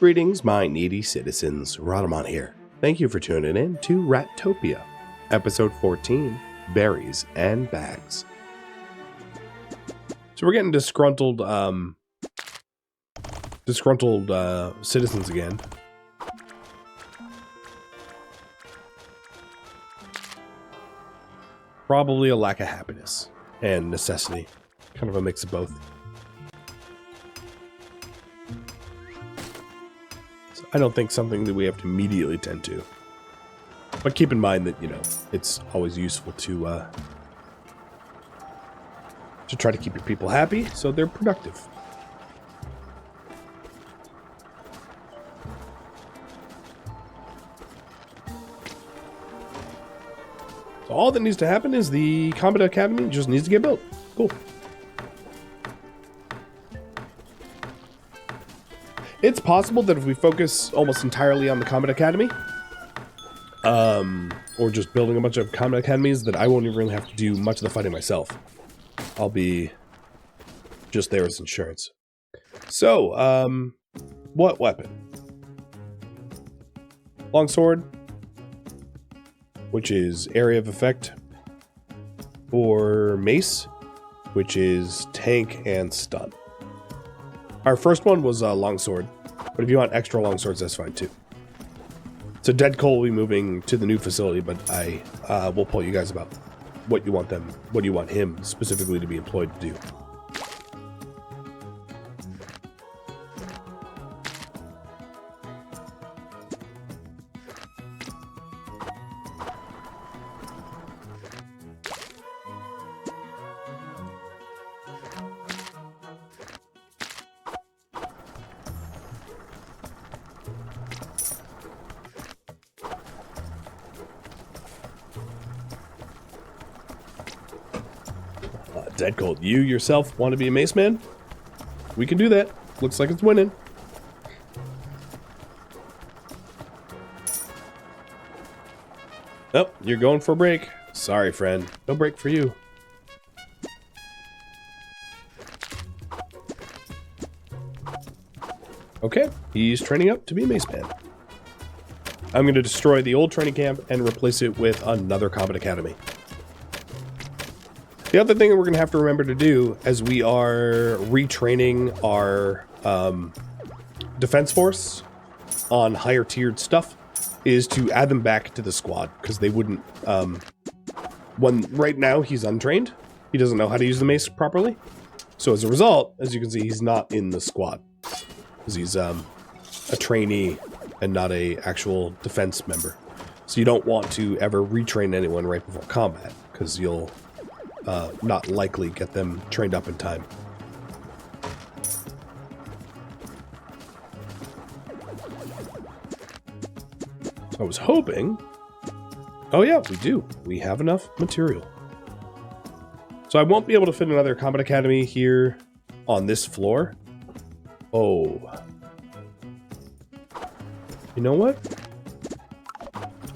Greetings, my needy citizens. Rhadamant here. Thank you for tuning in to Ratopia, episode 14, Berries and Bags. So we're getting disgruntled citizens again. Probably a lack of happiness and necessity. Kind of a mix of both. So I don't think something that we have to immediately tend to. But keep in mind that, you know, it's always useful to try to keep your people happy so they're productive. So all that needs to happen is the Combat Academy just needs to get built. Cool. It's possible that if we focus almost entirely on the Combat Academy, or just building a bunch of Combat Academies, that I won't even really have to do much of the fighting myself. I'll be just there as insurance. So, what weapon? Longsword, which is area of effect, or mace, which is tank and stun. Our first one was longsword, but if you want extra longswords, that's fine too. So Dead Cole will be moving to the new facility, but I will pull you guys about what you want him specifically to be employed to do. Dead Cold, you yourself want to be a mace man? We can do that. Looks like it's winning. Oh, you're going for a break. Sorry, friend. No break for you. Okay, he's training up to be a mace man. I'm going to destroy the old training camp and replace it with another Combat Academy. The other thing that we're going to have to remember to do as we are retraining our defense force on higher tiered stuff is to add them back to the squad, because they wouldn't, when right now he's untrained, he doesn't know how to use the mace properly. So as a result, as you can see, he's not in the squad because he's a trainee and not a actual defense member. So you don't want to ever retrain anyone right before combat, because you'll not likely get them trained up in time. So I was hoping... Oh yeah, we do. We have enough material. So I won't be able to fit another Combat Academy here on this floor. Oh. You know what?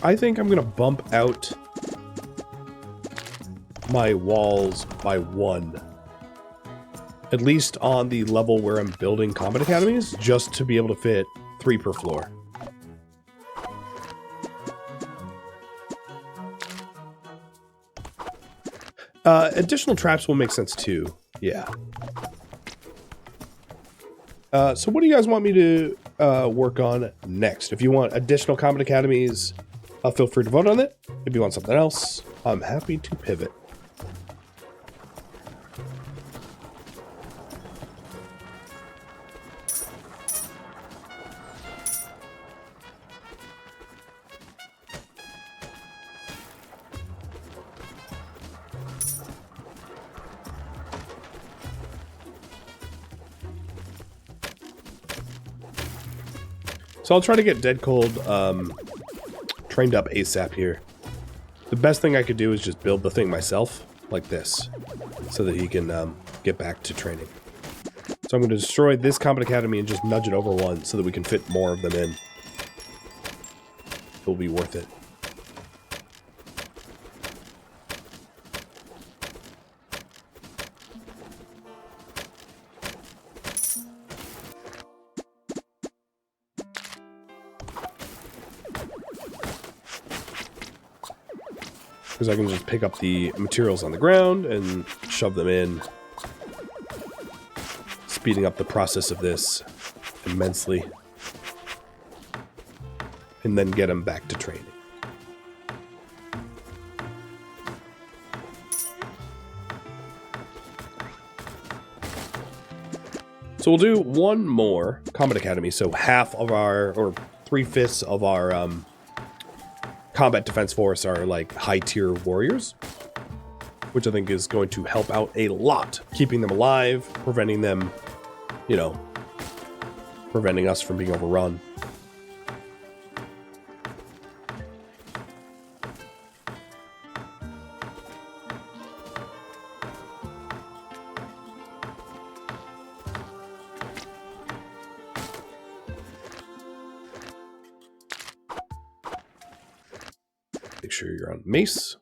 I think I'm going to bump out my walls by 1, at least on the level where I'm building Combat Academies, just to be able to fit 3 per floor. Additional traps will make sense too. Yeah. So what do you guys want me to work on next? If you want additional Combat Academies, feel free to vote on it. If you want something else, I'm happy to pivot. So I'll try to get Dead Cold trained up ASAP here. The best thing I could do is just build the thing myself, like this, so that he can get back to training. So I'm going to destroy this Combat Academy and just nudge it over 1 so that we can fit more of them in. It'll be worth it. because I can just pick up the materials on the ground and shove them in, speeding up the process of this immensely, and then get them back to training. So we'll do one more Combat Academy. So half of our, or 3/5 of our combat defense force are like high tier warriors, which I think is going to help out a lot, keeping them alive, preventing them, you know, preventing us from being overrun. Make sure you're on mace.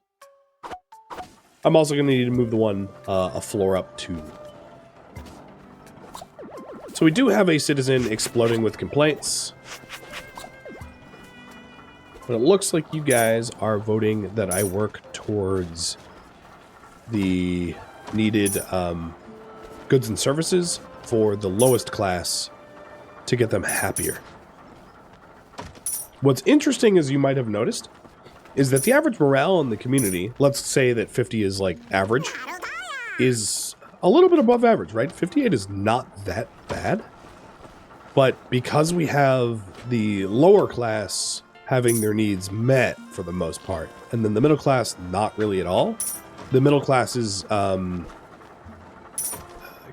I'm also going to need to move the one a floor up too. So we do have a citizen exploding with complaints. But it looks like you guys are voting that I work towards the needed goods and services for the lowest class to get them happier. What's interesting, as you might have noticed, is that the average morale in the community, let's say that 50 is like average, is a little bit above average, right? 58 is not that bad. But because we have the lower class having their needs met for the most part, and then the middle class not really at all, the middle class is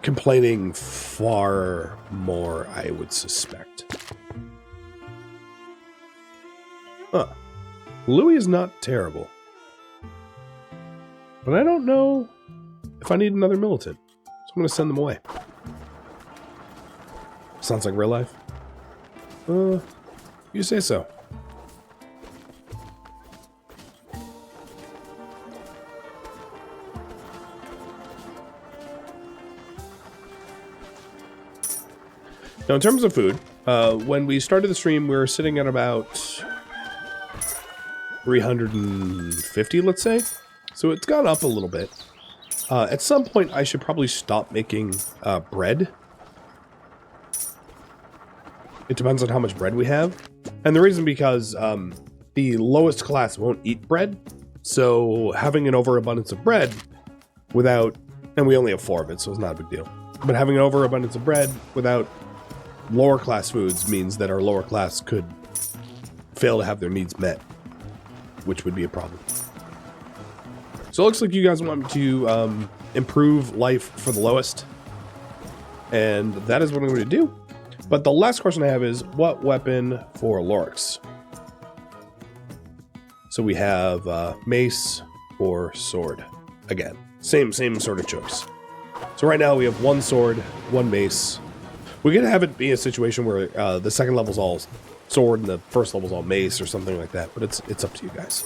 complaining far more, I would suspect. Huh. Louis is not terrible. But I don't know if I need another militant. So I'm going to send them away. Sounds like real life. You say so. Now, in terms of food, when we started the stream, we were sitting at about 350, let's say. So it's gone up a little bit. At some point, I should probably stop making bread. It depends on how much bread we have. And the reason because the lowest class won't eat bread. So having an overabundance of bread without... And we only have 4 of it, so it's not a big deal. But having an overabundance of bread without lower class foods means that our lower class could fail to have their needs met, which would be a problem. So it looks like you guys want me to improve life for the lowest. And that is what I'm going to do. But the last question I have is, what weapon for Lorix? So we have mace or sword. Again, same sort of choice. So right now we have 1 sword, 1 mace. We could have it be a situation where the second level's all sword and the first level's all mace or something like that, but it's up to you guys.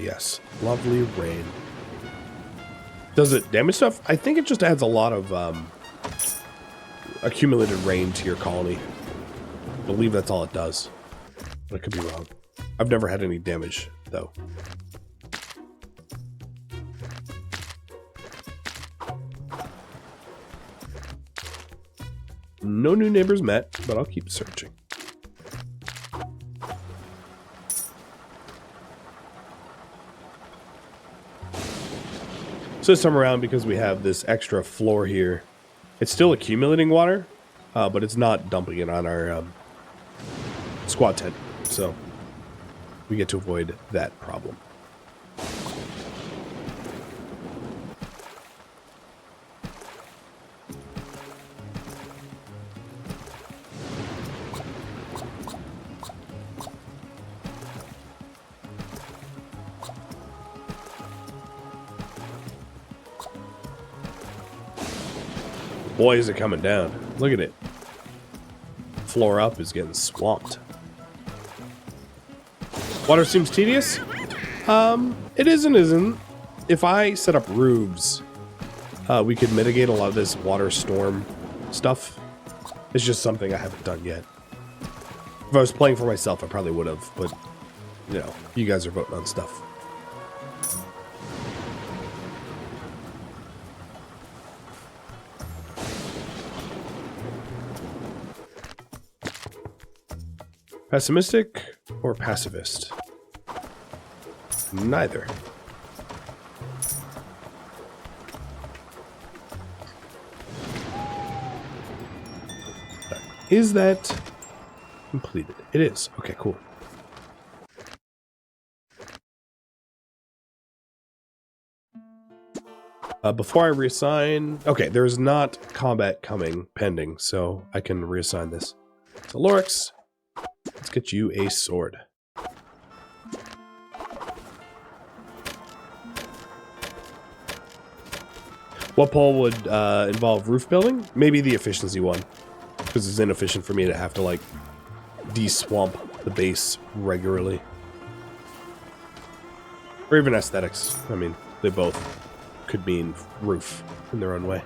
Yes, lovely rain. Does it damage stuff? I think it just adds a lot of accumulated rain to your colony. I believe that's all it does. But I could be wrong. I've never had any damage, though. No new neighbors met, but I'll keep searching. So this time around, because we have this extra floor here, it's still accumulating water, but it's not dumping it on our squad tent. So we get to avoid that problem. Boy, is it coming down. Look at it. Floor up is getting swamped. Water seems tedious. It is and isn't. if I set up roofs, we could mitigate a lot of this water storm stuff. It's just something I haven't done yet. If I was playing for myself, I probably would have, but, you know, you guys are voting on stuff. Pessimistic or pacifist? Neither. Is that completed? It is. Okay, cool. Before I reassign... Okay, there's not combat coming pending, so I can reassign this. So, Lorix, let's get you a sword. What pole would involve roof building? Maybe the efficiency one. Because it's inefficient for me to have to, like, de-swamp the base regularly. Or even aesthetics. I mean, they both could mean roof in their own way.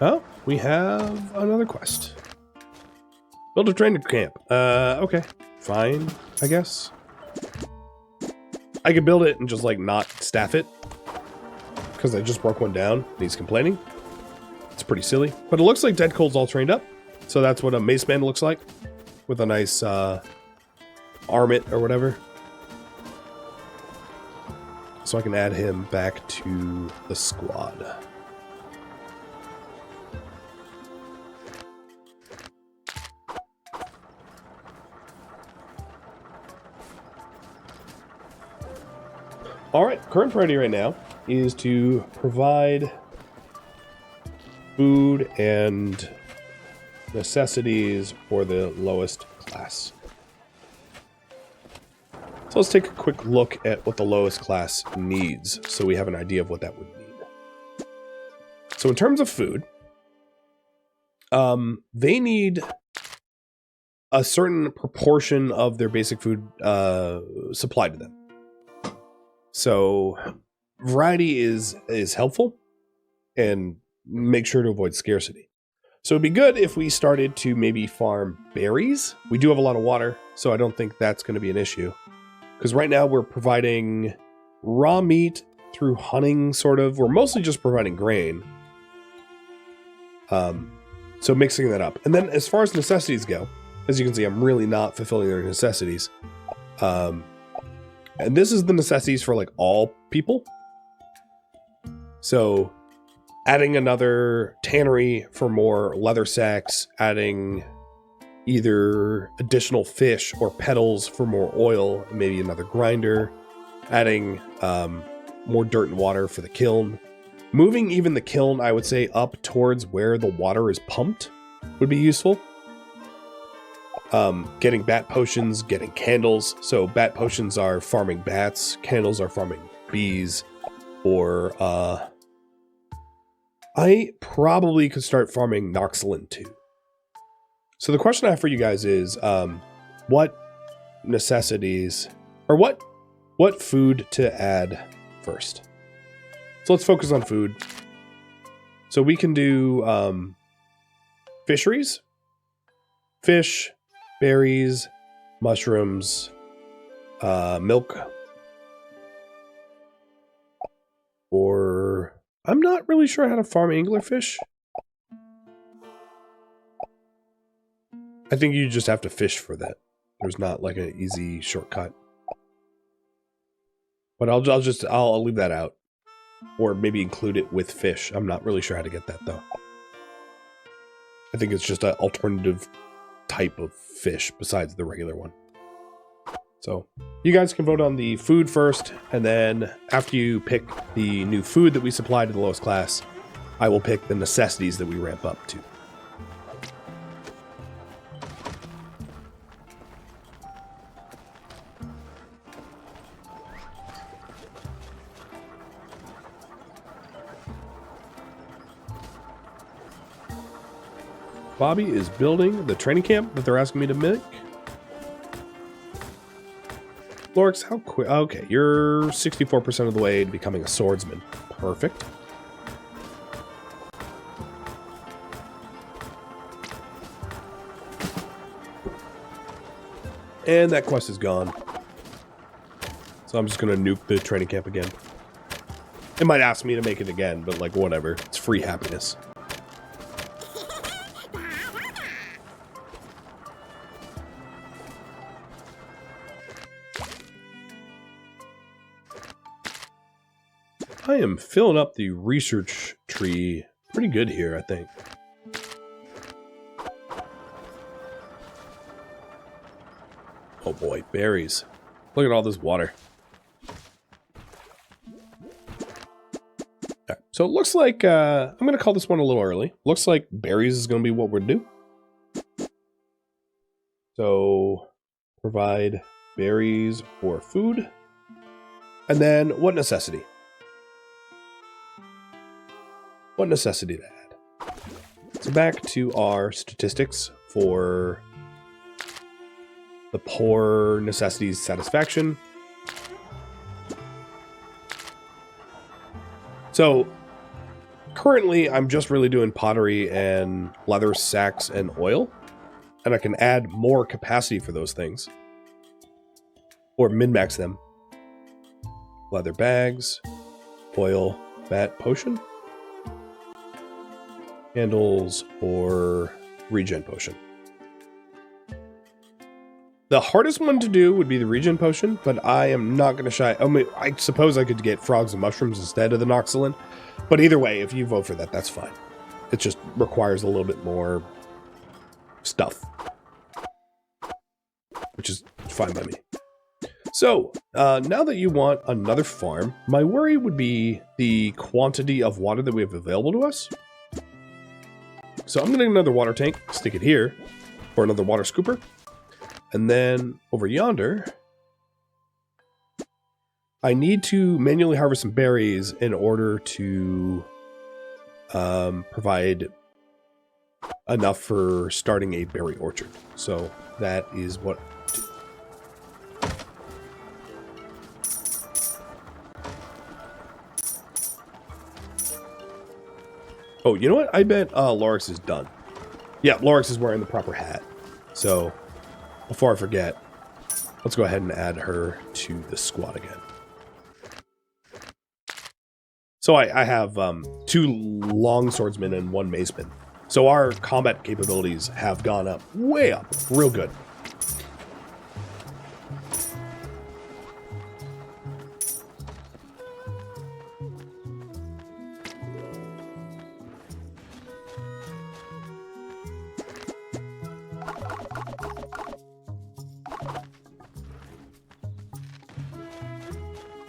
Oh, we have another quest. Build a training camp. Okay. Fine, I guess. I could build it and just, like, not staff it. Because I just broke one down and he's complaining. It's pretty silly. But it looks like Dead Cold's all trained up. So that's what a mace man looks like. With a nice armlet or whatever. So I can add him back to the squad. Alright, current priority right now is to provide food and necessities for the lowest class. So let's take a quick look at what the lowest class needs, so we have an idea of what that would need. So in terms of food, they need a certain proportion of their basic food supplied to them. So variety is helpful, and make sure to avoid scarcity. So it'd be good if we started to maybe farm berries. We do have a lot of water, so I don't think that's going to be an issue. Because right now we're providing raw meat through hunting, sort of. We're mostly just providing grain. So mixing that up. And then as far as necessities go, as you can see, I'm really not fulfilling their necessities. And this is the necessities for, like, all people. So adding another tannery for more leather sacks, adding either additional fish or petals for more oil, maybe another grinder, adding more dirt and water for the kiln. Moving even the kiln, I would say, up towards where the water is pumped would be useful. Getting bat potions, getting candles. So bat potions are farming bats, candles are farming bees, or I probably could start farming Noxolin too. So the question I have for you guys is, what necessities, or what food to add first? So let's focus on food. So we can do fisheries, fish, berries, mushrooms, milk, or I'm not really sure how to farm anglerfish. I think you just have to fish for that. There's not like an easy shortcut. But I'll leave that out. Or maybe include it with fish. I'm not really sure how to get that though. I think it's just an alternative type of fish besides the regular one. So you guys can vote on the food first, and then after you pick the new food that we supply to the lowest class, I will pick the necessities that we ramp up to. Bobby is building the training camp that they're asking me to make. Lorix, how quick? Okay, you're 64% of the way to becoming a swordsman. Perfect. And that quest is gone. So I'm just gonna nuke the training camp again. It might ask me to make it again, but like, whatever. It's free happiness. I am filling up the research tree pretty good here, I think. Oh boy, berries. Look at all this water. Right, so it looks like, I'm going to call this one a little early. Looks like berries is going to be what we're do. So, provide berries for food. And then, what necessity? What necessity to add? So back to our statistics for the poor necessities satisfaction. So currently I'm just really doing pottery and leather sacks and oil, and I can add more capacity for those things or min-max them. Leather bags, oil, bat, potion, candles, or regen potion. The hardest one to do would be the regen potion, but I am not going to shy. I mean, I suppose I could get frogs and mushrooms instead of the Noxolin, but either way, if you vote for that, that's fine. It just requires a little bit more stuff, which is fine by me. So, now that you want another farm, my worry would be the quantity of water that we have available to us. So I'm going to get another water tank, stick it here, or another water scooper. And then over yonder, I need to manually harvest some berries in order to provide enough for starting a berry orchard. So that is what I do. Oh, you know what? I bet Lorix is done. Yeah, Lorix is wearing the proper hat. So before I forget, let's go ahead and add her to the squad again. So I have 2 long swordsmen and 1 maceman. So our combat capabilities have gone up, way up, real good.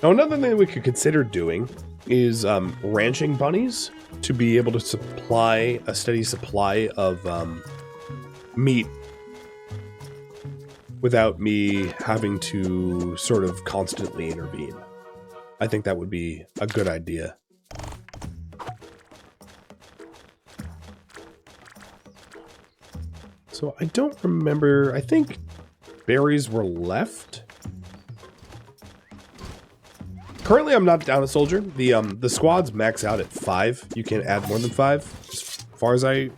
Now, another thing we could consider doing is ranching bunnies to be able to supply a steady supply of meat without me having to sort of constantly intervene. I think that would be a good idea. So I don't remember, I think berries were left. Currently, I'm not down a soldier. The squads max out at 5. You can't add more than 5, as far as I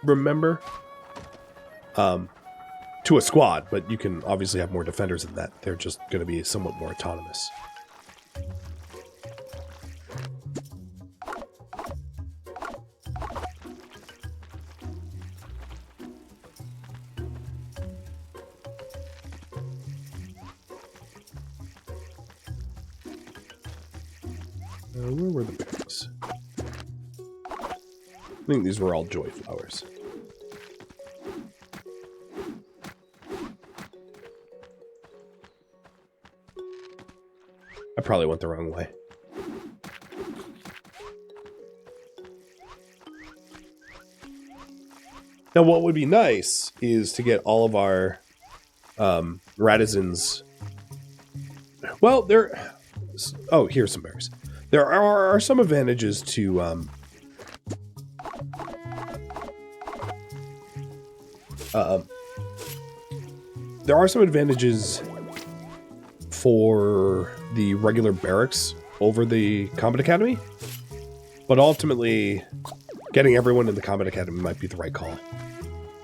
remember. To a squad, but you can obviously have more defenders than that. They're just going to be somewhat more autonomous. Where were the berries? I think these were all joy flowers. I probably went the wrong way. Now, what would be nice is to get all of our Radizens. Well, there. Oh, here's some berries. There are some advantages to there are some advantages for the regular barracks over the Combat Academy, but ultimately getting everyone in the Combat Academy might be the right call.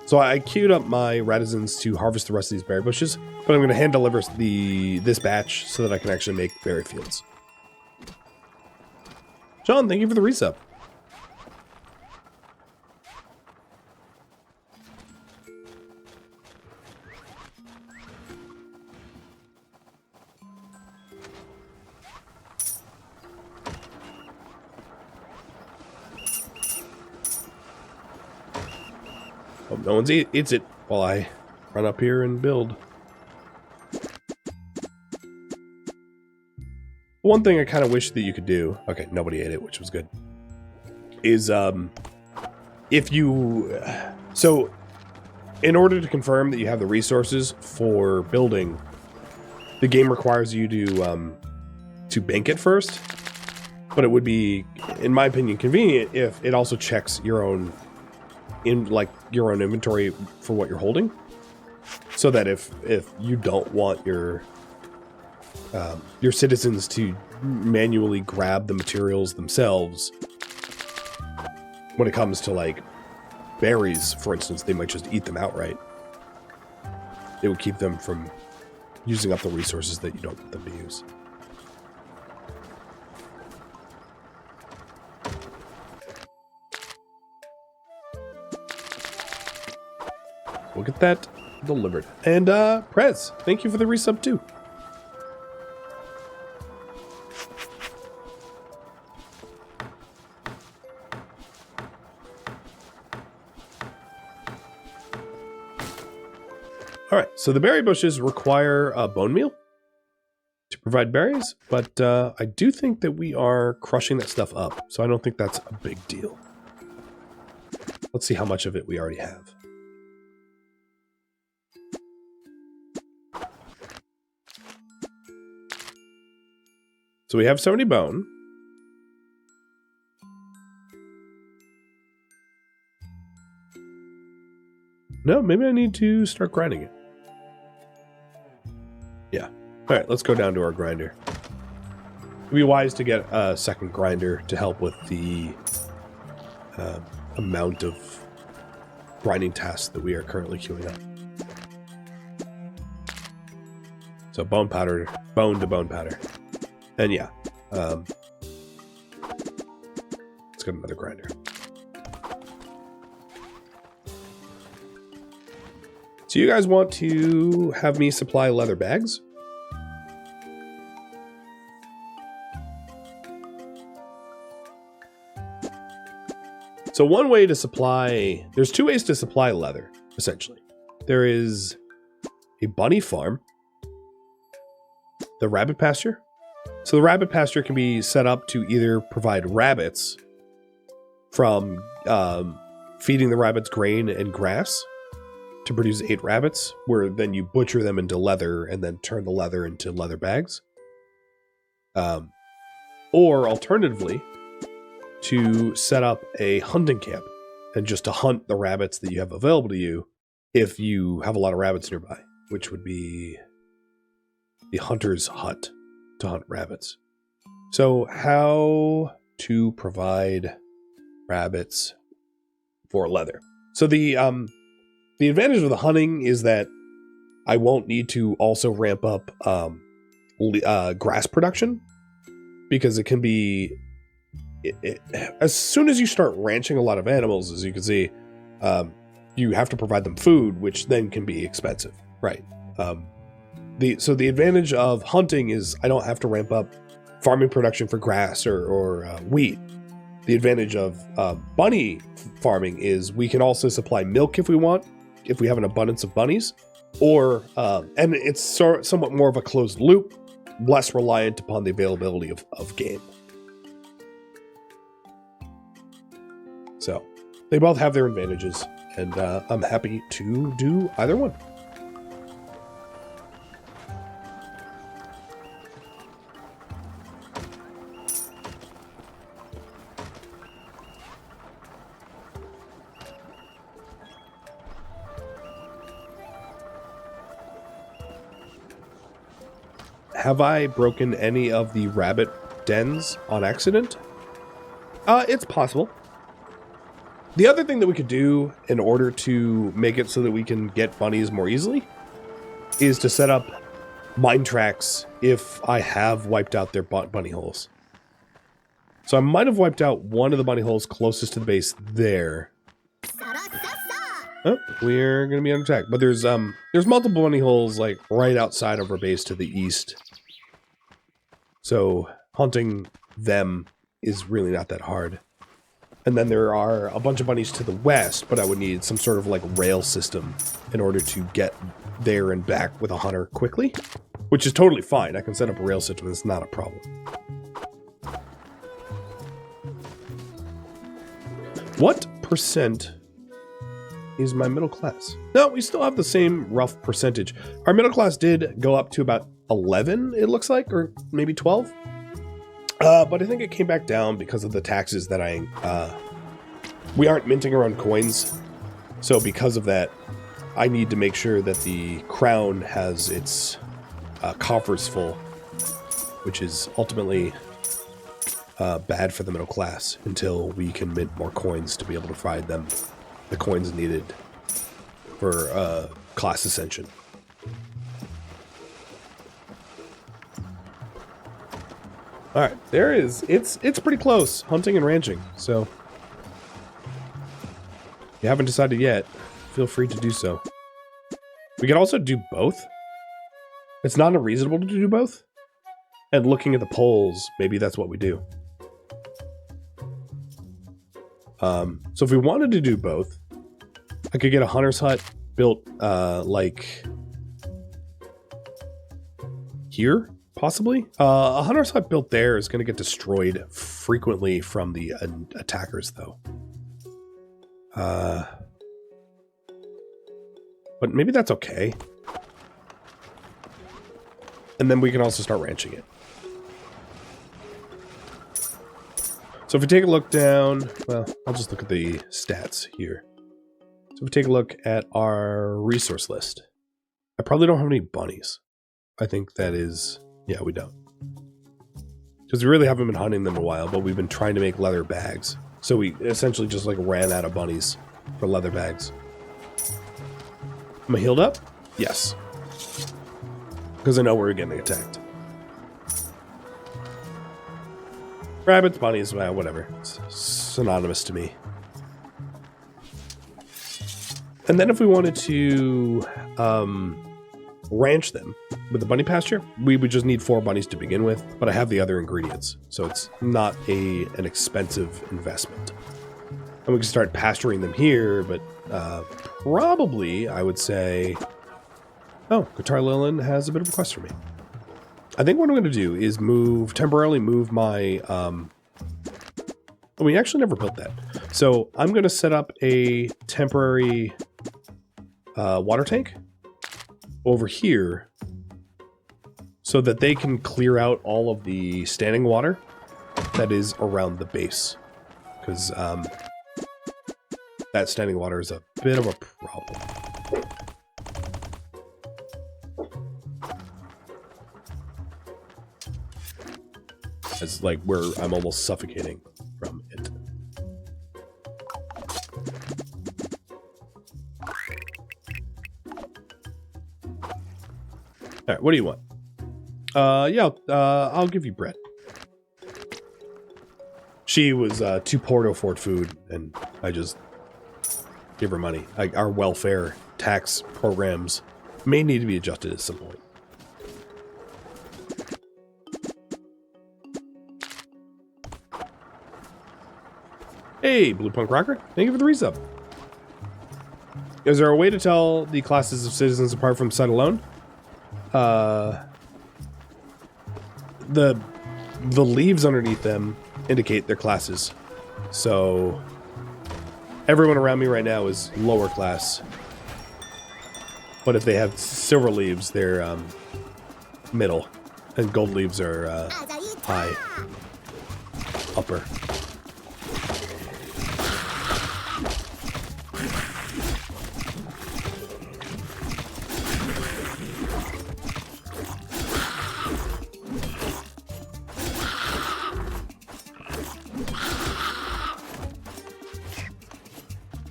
So I queued up my Radizens to harvest the rest of these berry bushes, but I'm going to hand deliver this batch so that I can actually make berry fields. John, thank you for the resub. Hope no one eats it while I run up here and build. One thing I kind of wish that you could do, okay, nobody ate it, which was good, is if you, so in order to confirm that you have the resources for building, the game requires you to bank it first, but it would be, in my opinion, convenient if it also checks your own inventory for what you're holding, so that if you don't want your citizens to manually grab the materials themselves, when it comes to like berries, for instance, they might just eat them outright. It would keep them from using up the resources that you don't want them to use. We'll get that delivered. And Prez, thank you for the resub too. All right, so the berry bushes require bone meal to provide berries, but I do think that we are crushing that stuff up, so I don't think that's a big deal. Let's see how much of it we already have. So we have 70 bone. No, maybe I need to start grinding it. Yeah. All right, let's go down to our grinder. It'd be wise to get a second grinder to help with the amount of grinding tasks that we are currently queuing up. So bone to bone powder. And yeah, let's get another grinder. So you guys want to have me supply leather bags? So one way to supply, there's two ways to supply leather, essentially. There is a bunny farm, the rabbit pasture. So the rabbit pasture can be set up to either provide rabbits from feeding the rabbits grain and grass to produce 8 rabbits, where then you butcher them into leather and then turn the leather into leather bags. Or alternatively, to set up a hunting camp and just to hunt the rabbits that you have available to you if you have a lot of rabbits nearby, which would be the hunter's hut to hunt rabbits. So how to provide rabbits for leather. So the advantage of the hunting is that I won't need to also ramp up grass production, because it can be as soon as you start ranching a lot of animals, as you can see, you have to provide them food, which then can be expensive, right? So the advantage of hunting is I don't have to ramp up farming production for grass or wheat. The advantage of bunny farming is we can also supply milk if we want, if we have an abundance of bunnies, or and it's somewhat more of a closed loop, less reliant upon the availability of game. So they both have their advantages, and I'm happy to do either one. have I broken any of the rabbit dens on accident? It's possible. The other thing that we could do in order to make it so that we can get bunnies more easily is to set up mine tracks if I have wiped out their bunny holes. So I might have wiped out one of the bunny holes closest to the base there. Oh, we're gonna be under attack. But there's multiple bunny holes like right outside of our base to the east. So hunting them is really not that hard. And then there are a bunch of bunnies to the west, but I would need some sort of like rail system in order to get there and back with a hunter quickly, which is totally fine. I can set up a rail system. It's not a problem. What percent is my middle class? No, we still have the same rough percentage. Our middle class did go up to about 11, it looks like, or maybe 12. But I think it came back down because of the taxes that we aren't minting our own coins. So because of that, I need to make sure that the crown has its coffers full, which is ultimately bad for the middle class until we can mint more coins to be able to provide them the coins needed for class ascension. All right, there is. It's pretty close, hunting and ranching. So, if you haven't decided yet, feel free to do so. We could also do both. It's not unreasonable to do both. And looking at the polls, maybe that's what we do. So if we wanted to do both, I could get a hunter's hut built like here. Possibly. A hunter's hut built there is going to get destroyed frequently from the attackers, though. But maybe that's okay. And then we can also start ranching it. So if we take a look down, well, I'll just look at the stats here. So if we take a look at our resource list, I probably don't have any bunnies. I think that is... Yeah, we don't. Because we really haven't been hunting them in a while, but we've been trying to make leather bags. So we essentially just like ran out of bunnies for leather bags. Am I healed up? Yes. Because I know we're getting attacked. Rabbits, bunnies, well, whatever. It's synonymous to me. And then if we wanted to ranch them with the bunny pasture, we would just need 4 bunnies to begin with, but I have the other ingredients, so it's not an expensive investment. And we can start pasturing them here, but probably I would say... Oh, Guitar Lilin has a bit of a request for me. I think what I'm going to do is temporarily move my... Oh, we actually never built that. So I'm going to set up a temporary water tank over here so that they can clear out all of the standing water that is around the base. Because that standing water is a bit of a problem. It's like where I'm almost suffocating from it. All right, what do you want? Yeah, I'll give you bread. She was too poor to afford food, and I just give her money. Our welfare tax programs may need to be adjusted at some point. Hey, Blue Punk Rocker, thank you for the resub. Is there a way to tell the classes of citizens apart from sight alone? The leaves underneath them indicate their classes. So everyone around me right now is lower class. But if they have silver leaves, they're middle. And gold leaves are high. Upper.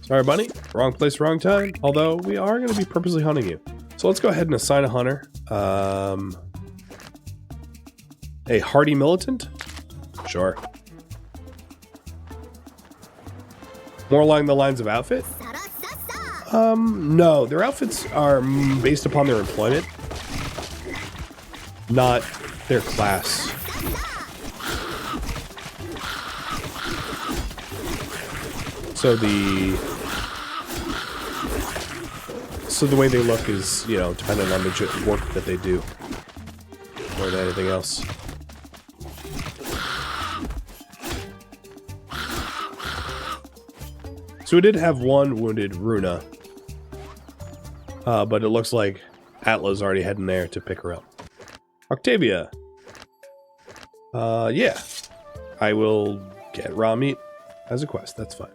Sorry, bunny. Wrong place, wrong time. Although, we are going to be purposely hunting you. So let's go ahead and assign a hunter. A hardy militant? Sure. More along the lines of outfit? No. Their outfits are based upon their employment, not their class. So the way they look is, you know, dependent on the work that they do more than anything else. So we did have one wounded Runa, but it looks like Atla's already heading there to pick her up. Octavia. Yeah. I will get raw meat as a quest. That's fine.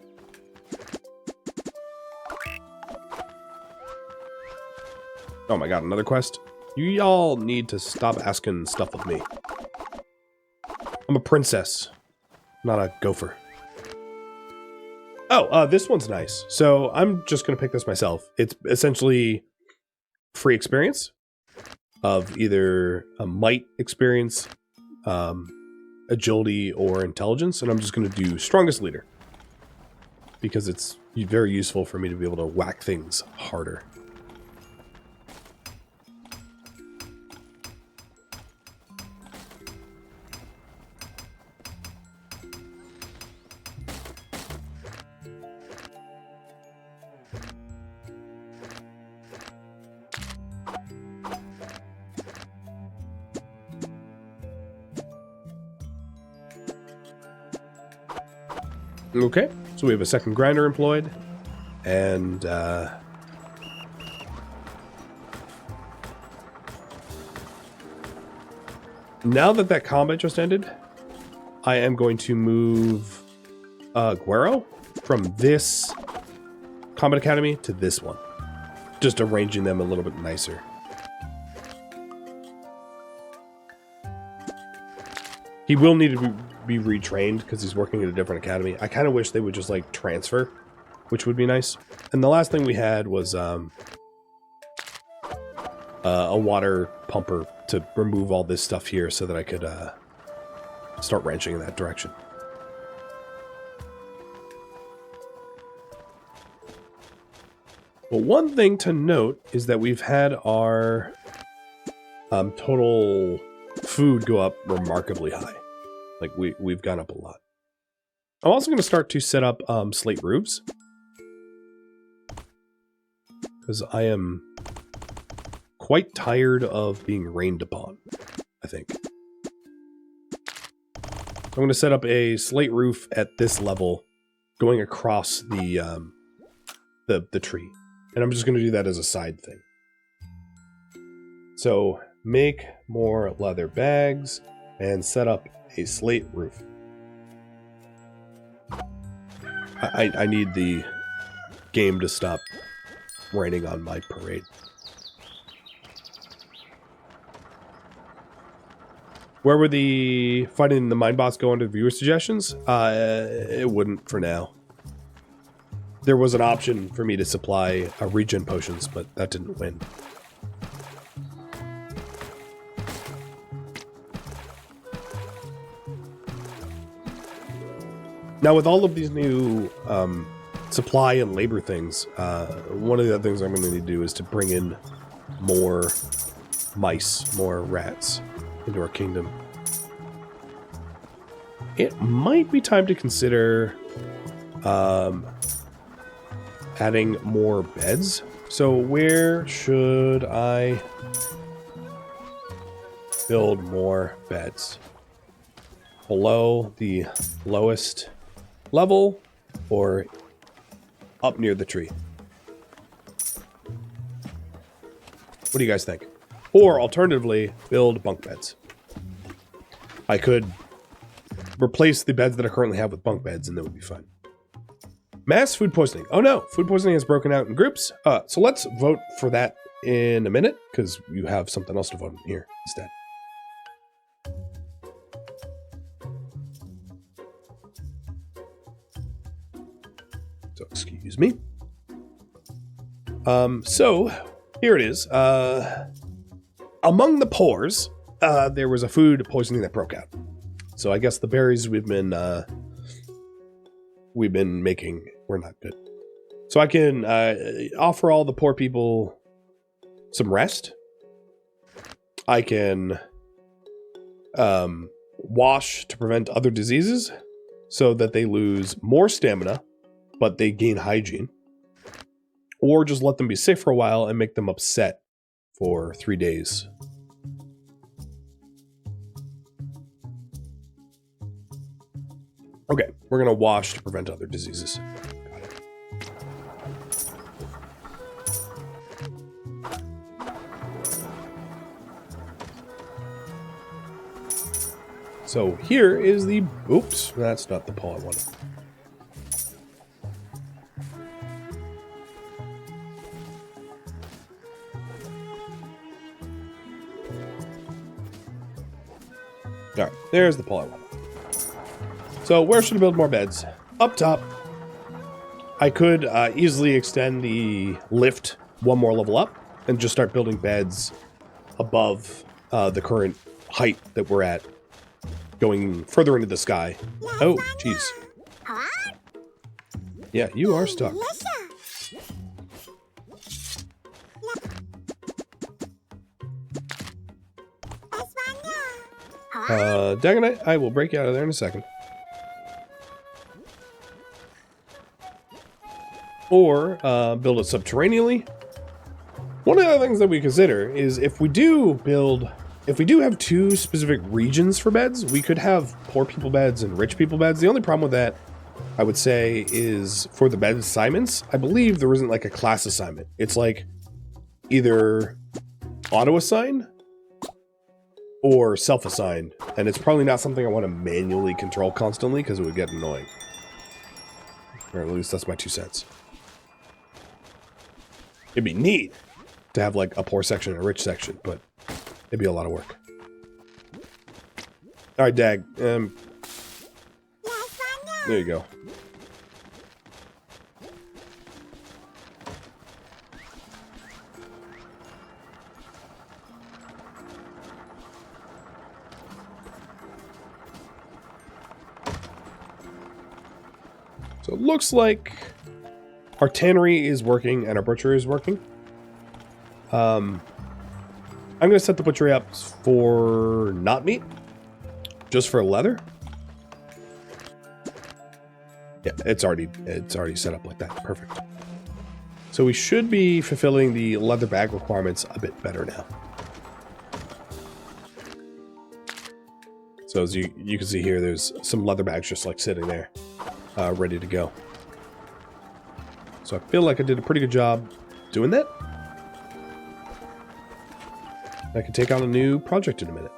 Oh my god, another quest? You y'all need to stop asking stuff of me. I'm a princess, not a gopher. Oh, this one's nice. So I'm just going to pick this myself. It's essentially free experience of either a might experience, agility, or intelligence. And I'm just going to do strongest leader because it's very useful for me to be able to whack things harder. Okay, so we have a second grinder employed, and now that combat just ended, I am going to move Guero from this combat academy to this one, just arranging them a little bit nicer. He will need to be retrained because he's working at a different academy. I kind of wish they would just like transfer, which would be nice. And the last thing we had was a water pumper to remove all this stuff here so that I could start ranching in that direction. Well, one thing to note is that we've had our total food go up remarkably high. Like, we've gone up a lot. I'm also going to start to set up slate roofs. Because I am quite tired of being rained upon, I think. I'm going to set up a slate roof at this level, going across the tree. And I'm just going to do that as a side thing. So, make more leather bags and set up a slate roof. I need the game to stop raining on my parade. Where would the fighting the mine boss go under viewer suggestions? It wouldn't for now. There was an option for me to supply regen potions, but that didn't win. Now, with all of these new supply and labor things, one of the other things I'm going to need to do is to bring in more mice, more rats into our kingdom. It might be time to consider adding more beds. So where should I build more beds? Below the lowest level or up near the tree? What do you guys think? Or alternatively, build bunk beds. I could replace the beds that I currently have with bunk beds and that would be fine. Mass food poisoning. Oh no, food poisoning has broken out in groups. So let's vote for that in a minute because you have something else to vote on here instead. So Excuse me. So here it is. Among the pores, there was a food poisoning that broke out. So I guess the berries we've been making were not good. So I can offer all the poor people some rest. I can wash to prevent other diseases so that they lose more stamina, but they gain hygiene. Or just let them be sick for a while and make them upset for 3 days. Okay, we're going to wash to prevent other diseases. Got it. So here is the... Oops, that's not the paw I wanted. Alright, there's the paw I wanted. So where should I build more beds? Up top. I could easily extend the lift one more level up and just start building beds above the current height that we're at, going further into the sky. Oh, jeez. Yeah, you are stuck. Dagonite, I will break you out of there in a second. Or build it subterraneally. One of the other things that we consider is if we do have two specific regions for beds, we could have poor people beds and rich people beds. The only problem with that, I would say, is for the bed assignments, I believe there isn't like a class assignment. It's like either auto-assign or self-assigned, and it's probably not something I want to manually control constantly because it would get annoying. Or at least that's my 2 cents. It'd be neat to have like a poor section and a rich section, but it'd be a lot of work. Alright, Dag. There you go. So it looks like our tannery is working and our butchery is working. I'm going to set the butchery up for not meat, just for leather. Yeah, it's already set up like that. Perfect. So we should be fulfilling the leather bag requirements a bit better now. So as you can see here, there's some leather bags just like sitting there, ready to go. So I feel like I did a pretty good job doing that. I can take on a new project in a minute.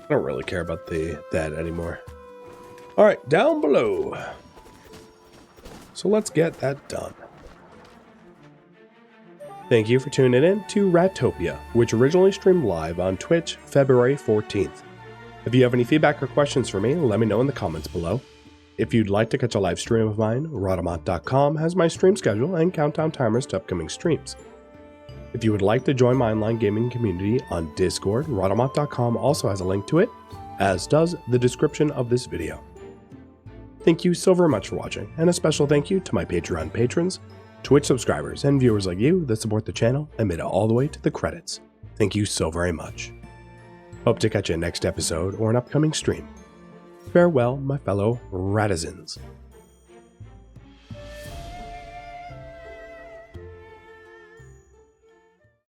I don't really care about that anymore. All right, down below. So let's get that done. Thank you for tuning in to Ratopia, which originally streamed live on Twitch February 14th. If you have any feedback or questions for me, let me know in the comments below. If you'd like to catch a live stream of mine, Rhadamant.com has my stream schedule and countdown timers to upcoming streams. If you would like to join my online gaming community on Discord, Rhadamant.com also has a link to it, as does the description of this video. Thank you so very much for watching, and a special thank you to my Patreon patrons, Twitch subscribers, and viewers like you that support the channel and made it all the way to the credits. Thank you so very much. Hope to catch you next episode or an upcoming stream. Farewell, my fellow Ratizens.